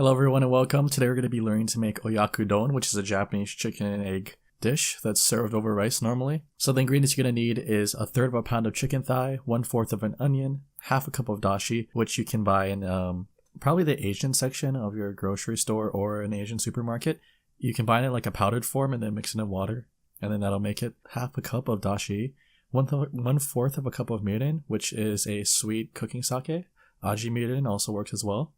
Hello everyone and welcome. Today we're going to be learning to make Oyakodon, which is a Japanese chicken and egg dish that's served over rice normally. So the ingredients you're going to need is 1/3 of a pound of chicken thigh, 1/4 of an onion, half a cup of dashi, which you can buy in probably the Asian section of your grocery store or an Asian supermarket. You can buy it in like a powdered form and then mix it in water, and then that'll make it half a cup of dashi, 1/4 of a cup of mirin, which is a sweet cooking sake. Aji mirin also works as well.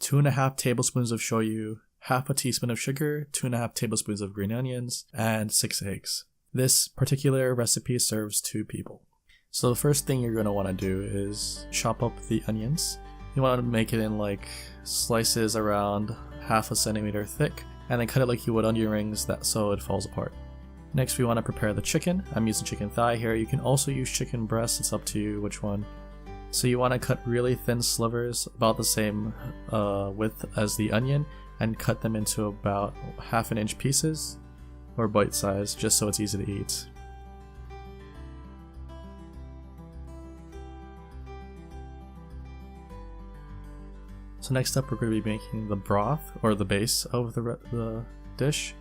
2.5 tablespoons of shoyu, half a teaspoon of sugar, 2.5 tablespoons of green onions, and 6 eggs. This particular recipe serves 2 people. So the first thing you're going to want to do is chop up the onions. You want to make it in like slices around 1/2 centimeter thick, and then cut it like you would onion rings so it falls apart. Next we want to prepare the chicken. I'm using chicken thigh here. You can also use chicken breast, it's up to you which one. So you want to cut really thin slivers, about the same width as the onion, and cut them into about 1/2 inch pieces, or bite size, just so it's easy to eat. So next up we're going to be making the broth, or the base of the dish,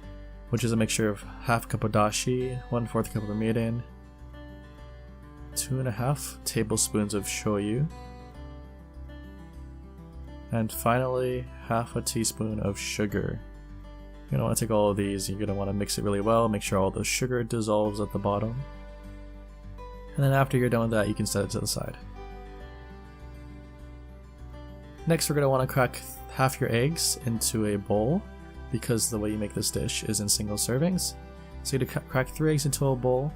which is a mixture of 1/2 cup of dashi, 1/4 cup of mirin, 2.5 tablespoons of shoyu, and finally 1/2 teaspoon of sugar. You're going to want to take all of these, you're going to want to mix it really well, make sure all the sugar dissolves at the bottom. And then after you're done with that, you can set it to the side. Next we're going to want to crack half your eggs into a bowl, because the way you make this dish is in single servings. So you're going to crack 3 eggs into a bowl,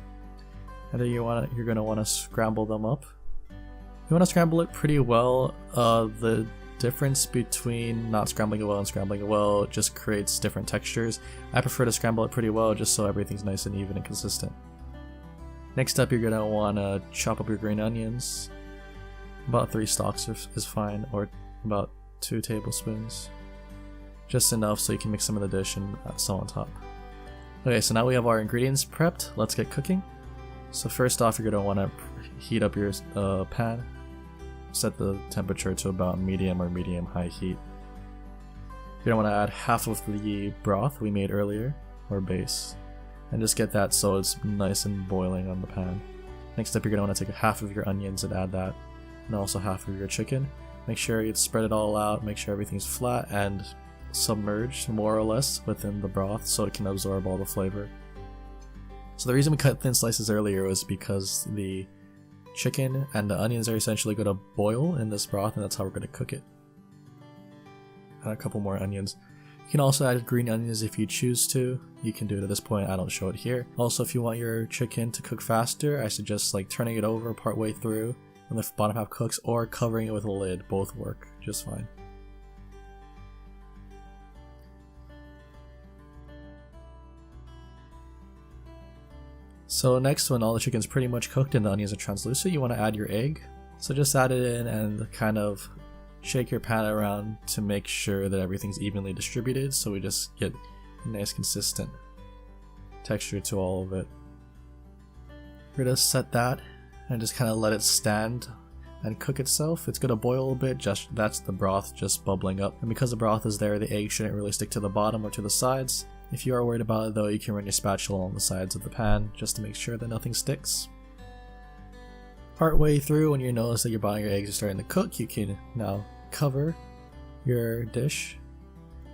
and then you're going to want to scramble them up. You want to scramble it pretty well. The difference between not scrambling it well and scrambling it well just creates different textures. I prefer to scramble it pretty well just so everything's nice and even and consistent. Next up, you're going to want to chop up your green onions. About 3 stalks is fine, or about 2 tablespoons. Just enough so you can mix some in the dish and so on top. Okay, so now we have our ingredients prepped. Let's get cooking. So first off, you're going to want to heat up your pan. Set the temperature to about medium or medium-high heat. You're going to want to add half of the broth we made earlier, or base, and just get that so it's nice and boiling on the pan. Next up, you're going to want to take half of your onions and add that, and also half of your chicken. Make sure you spread it all out, make sure everything's flat and submerged more or less within the broth so it can absorb all the flavor. So the reason we cut thin slices earlier was because the chicken and the onions are essentially going to boil in this broth, and that's how we're going to cook it. Add a couple more onions. You can also add green onions if you choose to. You can do it at this point, I don't show it here. Also, if you want your chicken to cook faster, I suggest like turning it over part way through when the bottom half cooks, or covering it with a lid. Both work just fine. So next, when all the chicken's pretty much cooked and the onions are translucent, you want to add your egg. So just add it in and kind of shake your pan around to make sure that everything's evenly distributed, so we just get a nice consistent texture to all of it. We're going to set that and just kind of let it stand and cook itself. It's going to boil a bit, that's the broth just bubbling up. And because the broth is there, the egg shouldn't really stick to the bottom or to the sides. If you are worried about it though, you can run your spatula along the sides of the pan just to make sure that nothing sticks. Part way through, when you notice that your bottom of your eggs are starting to cook, you can now cover your dish,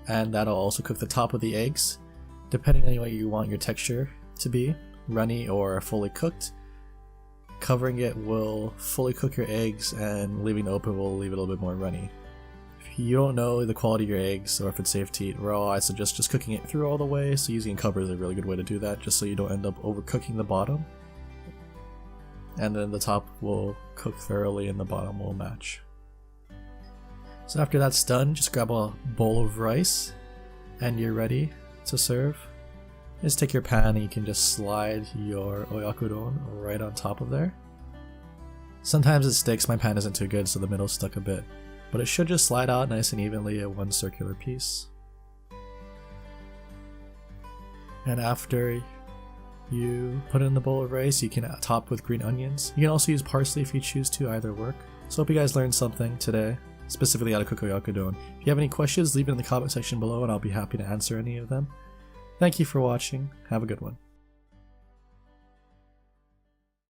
and that'll also cook the top of the eggs. Depending on what you want your texture to be, runny or fully cooked, covering it will fully cook your eggs, and leaving it open will leave it a little bit more runny. If you don't know the quality of your eggs or if it's safe to eat raw, I suggest just cooking it through all the way, so using a cover is a really good way to do that, just so you don't end up overcooking the bottom. And then the top will cook thoroughly and the bottom will match. So after that's done, just grab a bowl of rice and you're ready to serve. Just take your pan and you can just slide your Oyakodon right on top of there. Sometimes it sticks, my pan isn't too good so the middle's stuck a bit, but it should just slide out nice and evenly at one circular piece. And after you put it in the bowl of rice, you can top with green onions. You can also use parsley if you choose to, either work. So hope you guys learned something today. specifically how to cook oyakodon. If you have any questions, leave it in the comment section below and I'll be happy to answer any of them. Thank you for watching. Have a good one.